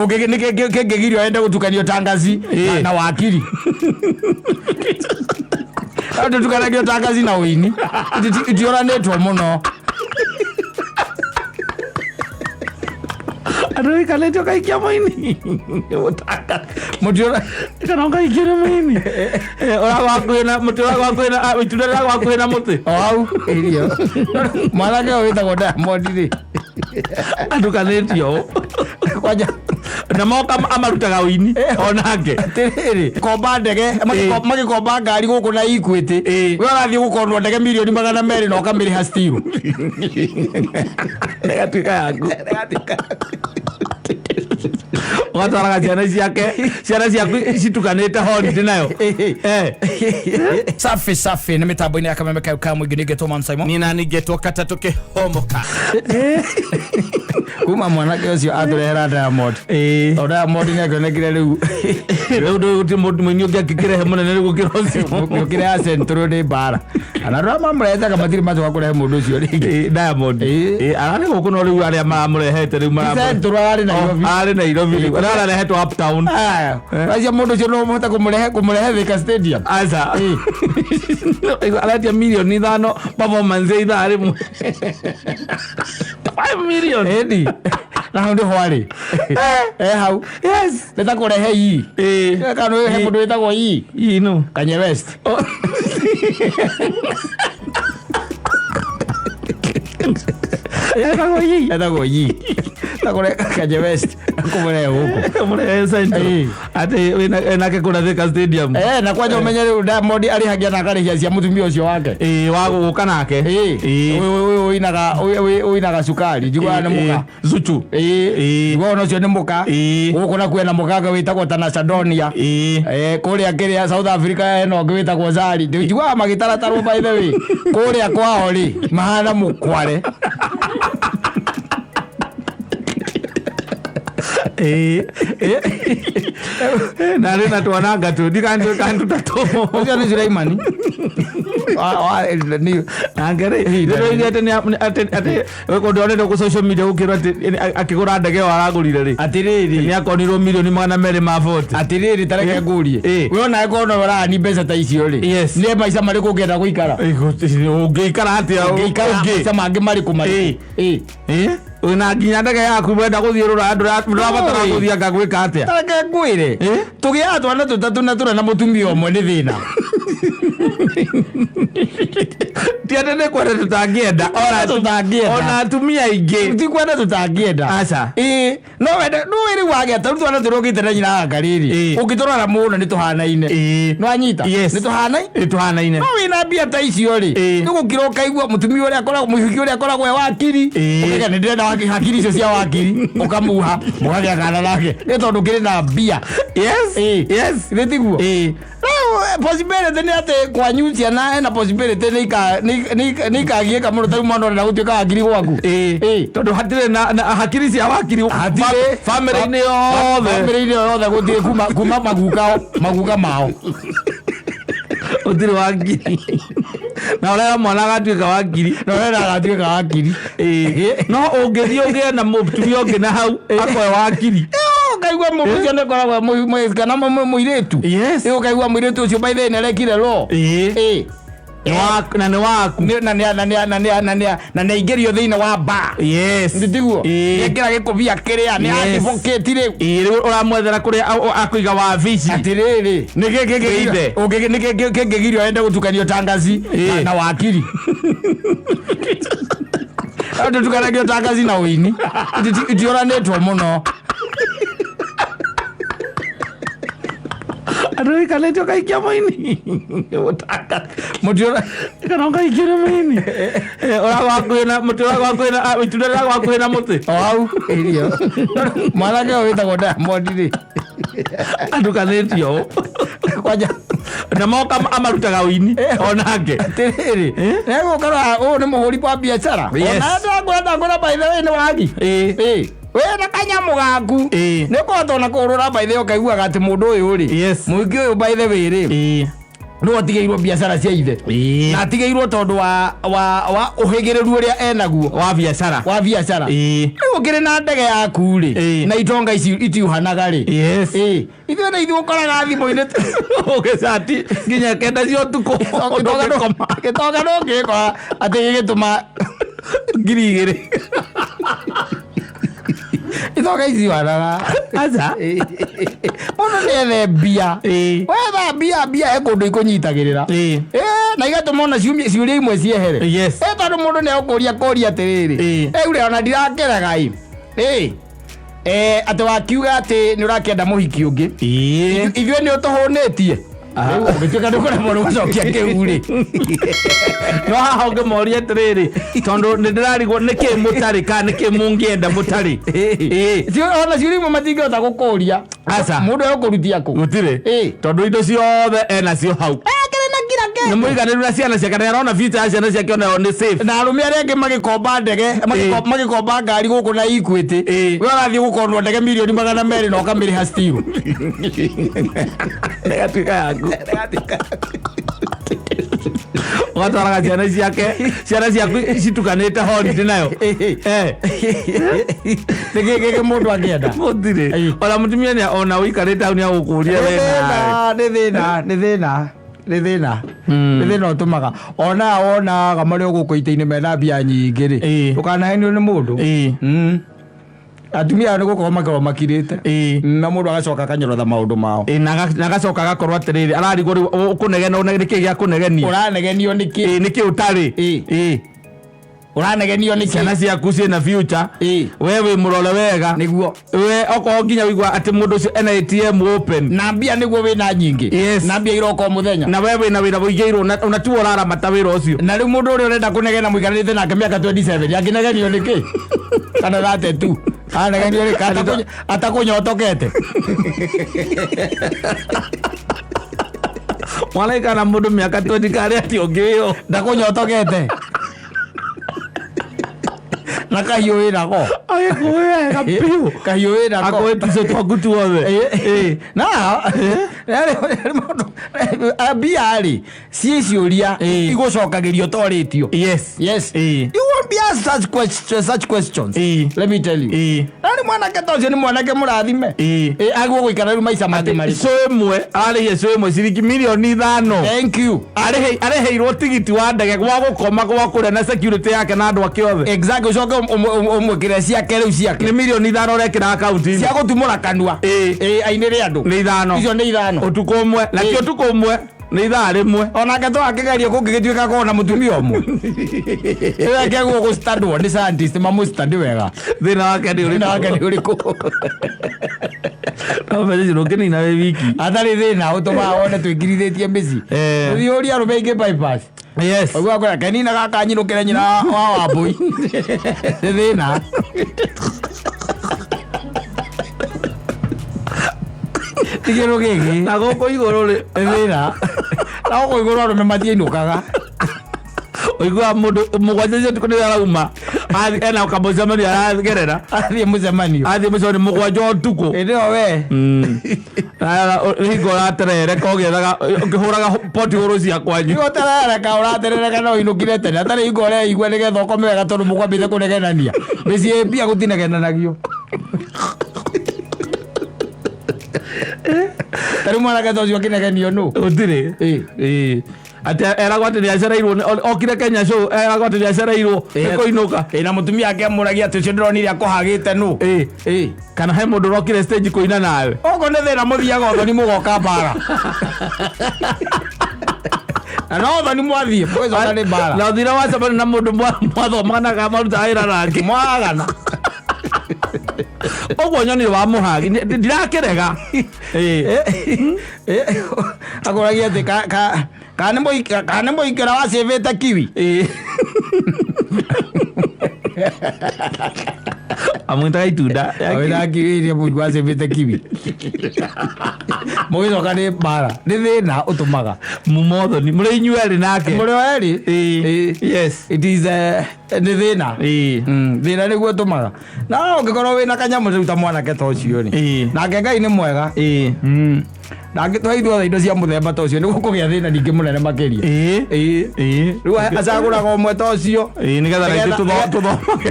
Ngegirio aende gutukanio tangazi na wakiri. Ando tukanagio tangazi na wini. Itioranetwo muno. Aduh, kalian juga ikia maini. Mutiora kana ikia maini. Ora wakwena mutiora wakwena itudara wakwena muti. Au irio. Malaka wita goda modiri. Aduh, kalian yo. Kwaja na moka amarutaga wini onake tiriri komba ndege magikomba ngari guku na Equity we urathie gukorwo ndege milioni 200 na ukamiriha still negatika yaku wataraga ciana ciaku citukanite holiday nayo safi ni mitambo-ini ya Kameme ka mwingi ningetwo Man Simon ni nani ngetwo Kata Homoka kuma mwanake ucio aturehera Diamond Diamond nĩakenekire rĩu ti mũini ũngĩ angĩkĩrehe mũnene nĩ gũkĩra ũcio gũkĩra Central nĩ mbara ana rĩu mamũrehete matirĩ macoka kũrehe mũndũ ũcio rĩngĩ Diamond ararĩ gũkũ no rĩu arĩa mamũrehete rĩu Central arĩ Nairobi rĩu ararehetwo Uptown acia mũndũ ũcio no mũhota kũmũrehe Thika Stadium aca aratia milioni 5 performance ithaa rĩmwe 5 million edi na ndio hwari hau yes leta kurehe hii kana wewe mundu wetagwo hii no Kanye West etagwo hii takore Kanye West kumure huko kumure center ate enake kuna Thika Stadium na kwaje umenye rĩu Diamond arihagia na karihia cia mutumia ucio wake wa guka nake uinaga cukari njigwa nĩ muka Zuchu njigwa no cio nĩ muka guku na kwena mukanga witagwo Tanasha Donia kuria kiria South Africa eno ngĩ witagwo Zari njigwa magitaratarwo by the way kuria kwao ri mahana mukware na rena twananga tu ndikandu tatomo ucio ni Sulaimani ni angere ndio ate weko ndonete ku social media ukirwa akigura ndege waragurire ri atiriri ni akonirwo milioni 200 ma vote atiriri tareke ngurie we ona ekono wala ni mbeca ta icio ri ni maica mari kungenda guikara ungeikara atia ungeikara mangi mari kumari una nginya ndege yaku wenda guthiurura ndurabatara guthia ngagwika atia tareke ngwire tugia twana tutatu na tura na mutumia omwe ni thina tiende ne kwenda tutangienda ona atumia ingi ti kwenda tutangienda aca no wenda no wiri wage ta twana turogite na nyina ngariri ukitorora muno ni tuhanaine no anyita ni tuhanaine no wina bia ta icio ri nigukiro kaigua mutumia uria akoragwo muhiki uria akoragwo we wakiri ukega ni ndenda wake hakiri icio cia wakiri ukamuha mugagia kana lake ni tondu kiri na bia yes nitiguo possibility ni ate kwa nyucia na possibility ni kagieka muno tari mwana na gutuika agiri gwaku tondu hatire na hakiri cia wakiri family ni yothe guthie kuma maguka mao utiri wakiri na ora mwana gatuika wakiri no ungithio ugie na mutumia ungi na hau akoe wakiri kaigwa mubucio ne koragwa kana muiretu kaigwa muiretu ucio by the way nerekire ro na ne igerio thiine wa ba nditiguo ekira gikubia kiria ni advocate riu uramwethera kuria akuiga wa vici atiriri ngegirio ende gutukanio tangazi na wakiri ando tukanagio tangazi na wini itioranetwo muno aduh kalian juga ikia maini mutiora kana ikia maini ora wakwena itudara wakwena muti au irio malaka witagwo Diamond ri andu kanetio kwaja na moka amarutaga wini onake tiriri nego kana ni muhuri kwa biashara ona ngora by the way ni wagi we na kanyamu gaku niko tona kurura by the way kaigua gati mundu uyu ri muingi uyu by the way ri no atigeirwo biashara cia ithe na atigeirwo tondu wa uhigireru uria enaguo wa biashara ukire na ndege yaku ri na itonga ici itiuhanaga ri ithuĩ na ithuĩ ũkoraga thimũ-inĩ ũgĩcati nginya kenda cia ũtukũ gĩtonga no ngĩkora atĩ gĩgĩtũma 2,000 itonga ici wanaga aca mũndũ nĩethe mbia wetha mbia he kũndũ ikũnyitagĩrĩra na igatũma ona ciũria imwe ciehere tondũ mũndũ nĩegũkũria kũria atĩrĩrĩ rĩu rĩ ona ndirakerega atĩ wakiuga atĩ nĩ ũrakĩenda mũhiki ũngĩ ithuĩ nĩ ũtũhũnĩtie ũgĩtuĩka ndũkũremwo nĩ gũcokia kĩu rĩ no haha ũngĩmoria atĩrĩrĩ tondũ nĩ ndĩrarigwo nĩkĩ mũtarĩ kana nĩkĩ mũngĩenda mũtarĩ ona ciũria imwe matingĩhota gũkũria mũndũ egũkũrutia kũ gũtirĩ tondũ indo ciothe enacio hau nĩ mũiganĩru na ciana ciake na arona future ya ciana ciake onayo nĩ safe na arũme arĩa angĩ magĩkomba ndege magĩkomba ngari gũkũ na Equity we ũrathiĩ gũkorwo ndege milioni 200 na ũkamĩrĩha still negatuĩka yaku ũgatwaraga ciana ciaku citukanĩte holiday nayo gĩkĩ mũndũ angĩenda gũtirĩ ona mũtumia ona ũikarĩte hau nĩ agũkũria nĩ thĩna ũtũmaga onaga marĩ gũkũ ita-inĩ mena mbia nyingĩ rĩ ndũkanahenio nĩ mũndũ atumia nĩ gũkorwo makorwo makirĩte na mũndũ agacoka akanyorotha maũndũ mao na agacoka agakorwo atĩrĩrĩ ararigwo rĩu ũkũnegena nĩkĩ gĩa kũnegenio ũranegenio nĩkĩ ũtarĩ ũranegenio nĩ ciana ciaku ciĩna future we wĩ mũrore wega nĩguo we okorwo nginya wĩigua atĩ mũndũ ũcio ena ATM open na mbia nĩguo wĩna nyingĩ na mbia iroko mũthenya na we wĩna wĩra wĩigĩirwo na tu ũraramata wĩra ũcio na rĩu mũndũ ũrĩa ũrenda kũnegena mũikarĩte nake mĩaka 27 akĩnegenio nĩkĩ kana thate tu anegenio nĩkĩ atakũnyotokete mwanaika na mũndũ mĩaka 20 karĩ atĩ ũngĩyo ndakũnyotokete na kahiũ wĩnako agĩkũwega piũ kahiũ wĩnako akũĩtico twaku tuothe na mbia rĩ ciĩ ciũria igũcokagĩrio torĩtio you won't be asked such questions let me tell you na nĩ mwanake ta ũcio nĩ mwanake mũrathime agwo gũikara rĩu maica make marĩ ĩmwe arĩhie ĩmwe ciringi 5,000,000 thank you arĩheirwo tigiti wa ndege gwa gũkoma gwa kũrĩa na security yake na andũ ake othe exactly ucoke ũmwĩkĩre ciake rĩu ciake nĩ 5,000,000 ũrekĩra akaunti cia gũtumũra kanua ainĩre andũ nĩ 5 icio nĩ 5 ũtukũ ũmwe na ti ũtukũ ũmwe nĩ ithaa rĩmwe onake twakĩgeria kũngĩgĩtuĩka korwo na mũtumia ũmwe ĩwekegwo gũstandwo nĩ scientist mamũstandi wega thĩna wake nĩ ũrĩkũ no ũkĩnina wĩ wiki atarĩ thĩna ũtũmaga wone twĩngirithĩtie mĩciĩ ũthiũria arũme ingĩ bypass ũguo akwĩra kenina gaka nyinũkĩre nyina wa Wambũi nĩ thĩna tigĩrũ gĩkĩ na gũkũ igũrũ rĩ thĩna na gũkũ igũrũ arũme matiainũkaga ũiguaga mũndũ mũgwanja cio nĩ arauma ena kamũcemanio aragerera athiĩ mũcemanio mũgwanja ũtukũ ĩndĩ o we hingo ũraterereka ũgĩethaga ũkĩhũraga poti hũrũ cia kwanyu ũterereka ũraterereka no inũkire tene atarĩ hingo ũreigua nĩgetha ũkome wega tondũ mũkwambĩte kũnegenania mĩciĩ mbia gũtinegenanagio tarĩ mwanake ta ũcio akĩnegenio nũ gũtirĩ atĩ eragwo atĩ nĩacereirwo okire Kenya show eragwo atĩ nĩacereirwo nĩkũinũka na mũtumia ake amũragia atĩ ũcio ndĩronire akũhagĩte nũ kana he mũndũ ũrokire stage kũina nawe ũguo nĩ thĩna mũthiaga ũthoni mũgoka mbara na no ũthoni mwathiĩ mũgĩcoka nĩ mbara na ũthire wacemania na mũndũ mwathomanaga marutaga wĩra nake mwagana ũguo nyonire wa mũhagi ndirakĩrega akũragia atĩ kana nĩ mũikĩra wacĩvĩte kiwi amwĩtaga itunda kiwi iria mũndũ wacĩvĩte kiwi mũgĩcoka nĩ mbara nĩ thĩna ũtũmaga mũmothoni mũrĩ inyuerĩ nake mũrĩ o erĩ yes it is nĩ thĩna thĩna nĩguo ũtũmaga na ũngĩkorwo wĩna kanyamũ rĩu ta mwanake ta ũcio rĩ nake Ngai nĩ mwega ndangĩtũhe ithuothe indo cia mũthemba ta ũcio nĩguo kũgĩa thĩna ningĩ mũnene makĩria rĩu acagũraga ũmwe ta ũcio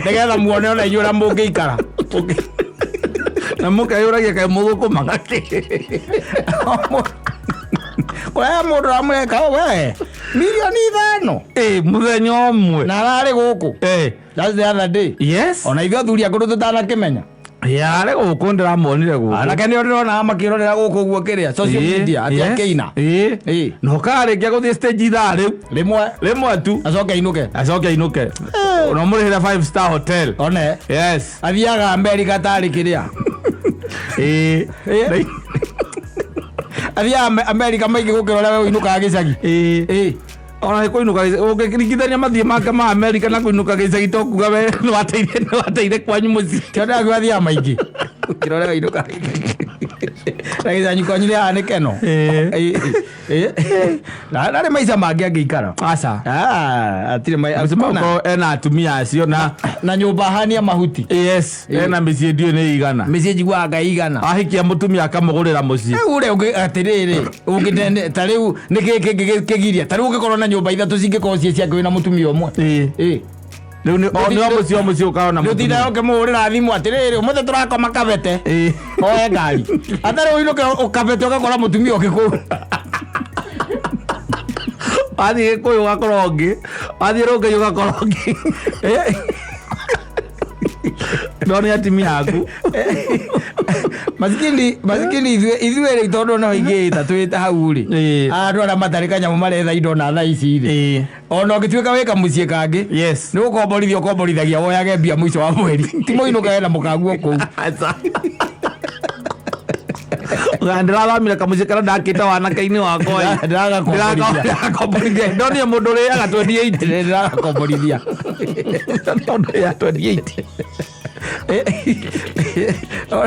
nĩgetha muone ona inyuĩ ũrĩa mũngĩikara na mũkeyũragia kaĩ mũgũkũmaga kũrĩa mũndũ ũramũreka we mirioni 5 mũthenya ũmwe na ararĩ gũkũ that's the other day ona ithuĩ athuri akũrũ tũtanakĩmenya yarĩ gũkũ ndĩramonire gũkũ anake nĩo ndĩronaga makĩrorera gũkũ ũguo kĩrĩa social media atĩ akĩina no karĩkia gũthiĩ stage ithaa rĩu rĩmwe tu acoke ainũke no mũrĩhĩre 5-star hotel one athiaga America tarĩ kĩrĩa athiaga America maingĩ gũkĩra ũrĩa we ũinũkaga gĩcagi ona kũinũka ũngĩringithania mathiĩ make ma America na kũinũka gĩcagi to kuga we nĩwateire kwanyu mũciĩ kĩonera kĩ athiaga maingĩ gũkĩra ũrĩa ũinũkaga na gĩcanyu kwanyu nĩ haha nĩ keno ndarĩ maica mangĩ angĩikara aca atirĩ ena atumia acio na nyũmba hania mahuti ena mĩciĩ ndiũ nĩ igana mĩciĩ njiguaga ngai igana ahikia mũtumia akamũgũrĩra mũciĩ rĩu ũrĩa atĩrĩrĩ ũngĩtende ta rĩu nĩ kĩgiria ta rĩu ũngĩkorwo na nyũmba ithatũ cingĩkorwo ciĩ ciake wĩna mũtumia ũmwe rĩu nĩ mũciĩ ũkaona mũtumia ũkĩmũhũrĩra thimũ atĩrĩrĩ ũmũthĩ tũrakoma kabete oe ngari atarĩ ũinũke ũkabete ũgakora mũtumia ũngĩ kũu wathiĩ Gĩkũyũ ũgakorwo ũngĩ wathiĩ Rũngĩi ũgakorwo ũngĩ no nĩ atimia aku masikini ithuĩ rĩ tondũ no ingĩĩta twĩte hau rĩ andũ arĩa matarĩ kanyamũ maretha indo na thaa ici rĩ ona ũngĩtuĩka wĩka mũciĩ kangĩ nĩ gũkomborithia ũkomborithagia woyage mbia mũico wa mweri ti mũinũka na mũkaguo kũu ndĩrathamire kamũciĩ karĩa ndakĩte wanake-inĩ wakwa ndĩragakomborithia ndonire mũndũ ũrĩaga 28 ndĩragakomborithia ya 28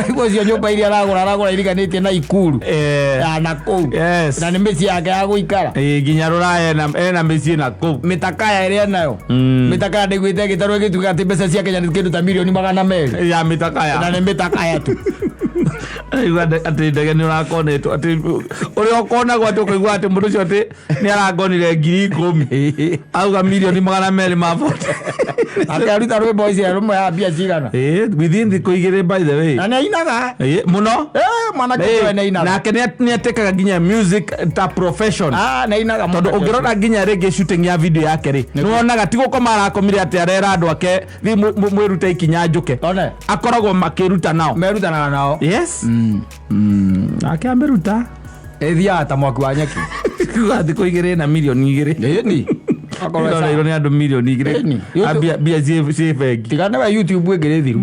Iguo cio nyũmba iria aragũra iriganĩtie na Ikuru na kũu na nĩ mĩciĩ yake ya gũikara nginya Rũraya ena mĩciĩ na kũu mĩtakaya ĩrĩa nayo mĩtakaya ndĩgwĩte gĩtarũ gĩtuĩka atĩ mbeca cia Kenya nĩ kĩndũ ta mirioni 200 ya mĩtakaya na nĩ mĩtakaya tu atĩ ndege nĩ ũrakonetwo atĩ ũrĩa ũkonagwo atĩ ũkaigua atĩ mũndũ ũcio atĩ nĩ aragonire 10,000 auga mirioni 200 ma vote akaruta rwĩmbo icio rũmwe ya mbia cigana within thikũ 2 by the way na nĩ ainaga mũno mwanake ũyũ nĩ ainaga nake nĩ atekaga nginya music ta profession nĩ ainaga tondũ ũngĩrora nginya rĩngĩ shooting ya video yake rĩ nĩ wonaga ti gũkoma arakomire atĩ arera andũ ake mwĩrute ikinya njũke akoragwo makĩruta nao merutanaga nao ake ameruta ethiaga ta mwaki wa nyeki thikũ 2 na mirioni 2 akorwo nĩ andũ mirioni 2 mbia ciĩ bengi tigana we YouTube ĩngĩrĩ thiru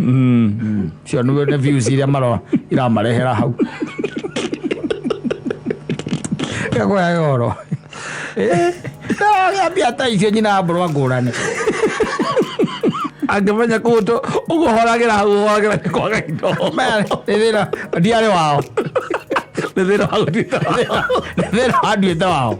cio nĩ views iria iramarehera hau gĩakwaya goro mbia ta icio nyina mbũrwa ngũrani angĩmenya kũndũ ũguohoragĩra hau ũhoragĩra nĩ kwaga indo thĩna ndiarĩ wao nĩ thĩna wanduĩte wao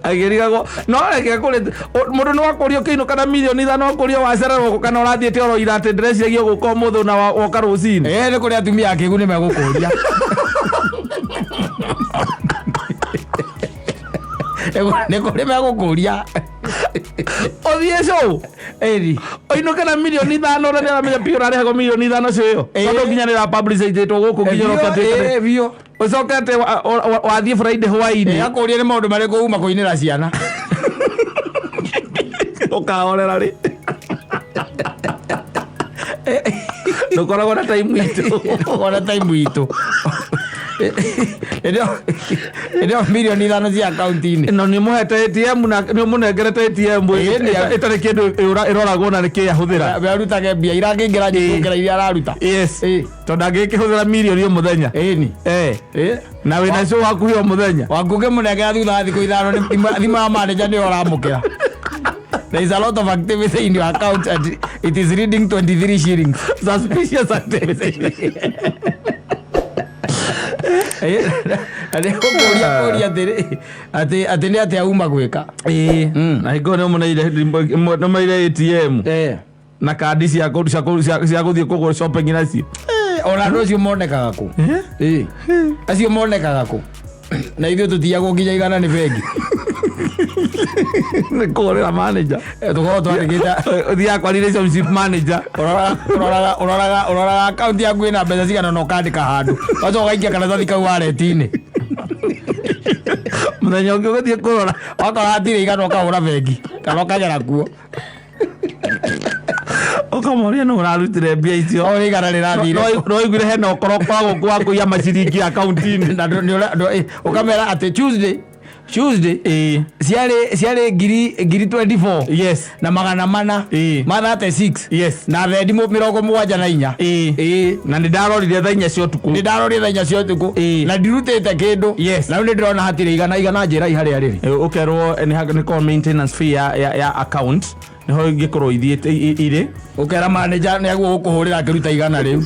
agĩrigagwo no reke mũndũ nĩ wakũrio kĩinũka na mirioni 5 wakũrio wacererwo kana ũrathiĩte oro ira atĩ ndĩreciragia gũka ũmũthĩ na woka rũcinĩ nĩ kũrĩ atumia akĩgu nĩ megũkũria nĩ kũrĩ megũkũria ũthiĩ show ũinũke na mirioni 5 ũrĩa nĩaramenya pio ũrarehagwo mirioni 5 cio tondũ nginya nĩ ra-publicitĩtwo gũkũ nginya ũkatĩkane ũcoke atĩ wathiĩ Friday hwaĩ-inĩ akũria nĩ maũndũ marĩkũ uma kũinĩra ciana ũkahorera rĩ ndũkoragwo na time itũ ndio mirioni 5 cia akaunti-inĩ no nĩ mũhete ATM na nĩ mũnengerete ATM ĩtarĩ kĩndũ ĩroragwo na nĩkĩ ahũthĩra arutage mbia irangĩingĩra nyingĩra iria araruta tondũ angĩkĩhũthĩra mirioni o mũthenya na wĩna show hakuhĩ o mũthenya waku ũkĩmũnengera thutha wa thikũ 5 thimũ ya manager nĩyo ũramũkĩra. There is a lot of activity in your account and it is reading 23 shillings. Suspicious activity. Ati nĩ atĩa uma gwĩka na hingo nĩ maire ATM na kandi cia gũthiĩ kũgũra shopping nacio ona ndo cio monekaga ku acio monekaga ku na ithuĩ tũtiagwo nginya igana nĩ bengi nĩ kũhũrĩra manager tũkorwo twandĩkĩte ũthiaga kwa relationship manager ũroraga akaunti yaku ĩna mbeca cigana na ũkandĩka handũ wacoka ũgaikia karatathi kau wallet-inĩ mũthenya ũngĩ ũgĩthiĩ kũrora wakora hatirĩ igana ũkahũra bengi kana ũkagera kuo ũkamoria nũ ũrarutire mbia icio o igana rĩrathire no iguire hena ũkoro kwagwo kwa kũiya maciringi akaunti-inĩ na ũkamera atĩ Tuesday ciarĩ ngiri 24 yes na magana mana ma 36 yes na thendi 74 na nĩndarorire thaa 4 cia ũtukũ na ndirutĩte kĩndũ na rĩu nĩndĩrona hatirĩ igana njĩra harĩa rĩrĩ ũkerwo nĩkorwo maintenance fee ya account nĩho ingĩkorwo ithiĩte irĩ ũkera manager nĩaguo gũkũhũrĩra akĩruta igana rĩu